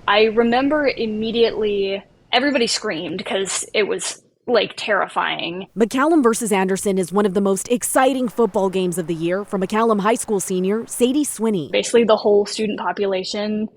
I remember immediately everybody screamed because it was like terrifying. McCallum versus Anderson is one of the most exciting football games of the year for McCallum High School senior Sadie Swinney. Basically, the whole student population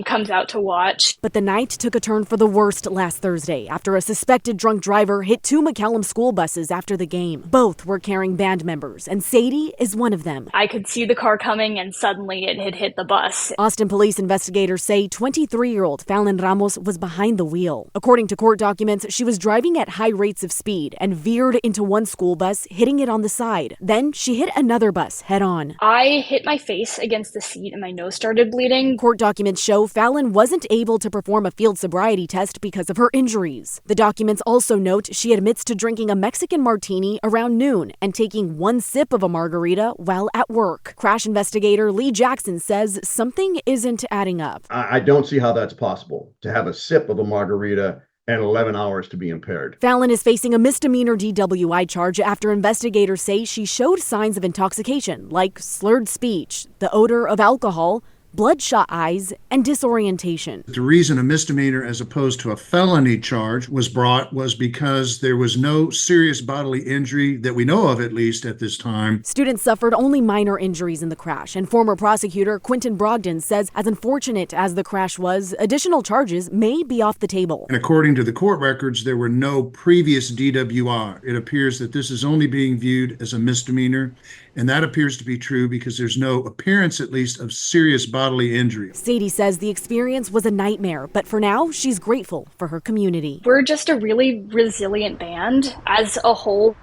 comes out to watch. But the night took a turn for the worst last Thursday after a suspected drunk driver hit two McCallum school buses after the game. Both were carrying band members, and Sadie is one of them. I could see the car coming, and suddenly it had hit the bus. Austin police investigators say 23-year-old Fallon Ramos was behind the wheel. According to court documents, she was driving at high rates of speed and veered into one school bus, hitting it on the side. Then she hit another bus head-on. I hit my face against the seat, and my nose started bleeding. Court documents show Fallon wasn't able to perform a field sobriety test because of her injuries. The documents also note she admits to drinking a Mexican martini around noon and taking one sip of a margarita while at work. Crash investigator Lee Jackson says something isn't adding up. I don't see how that's possible, to have a sip of a margarita and 11 hours to be impaired. Fallon is facing a misdemeanor DWI charge after investigators say she showed signs of intoxication, like slurred speech, the odor of alcohol, bloodshot eyes, and disorientation. The reason a misdemeanor as opposed to a felony charge was brought was because there was no serious bodily injury that we know of, at least at this time. Students suffered only minor injuries in the crash, and former prosecutor Quentin Brogdon says as unfortunate as the crash was, additional charges may be off the table. And according to the court records, there were no previous DWI. It appears that this is only being viewed as a misdemeanor, and that appears to be true because there's no appearance, at least, of serious bodily injury. Sadie says the experience was a nightmare, but for now, she's grateful for her community. We're just a really resilient band as a whole.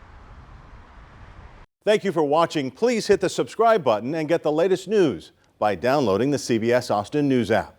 Thank you for watching. Please hit the subscribe button and get the latest news by downloading the CBS Austin News app.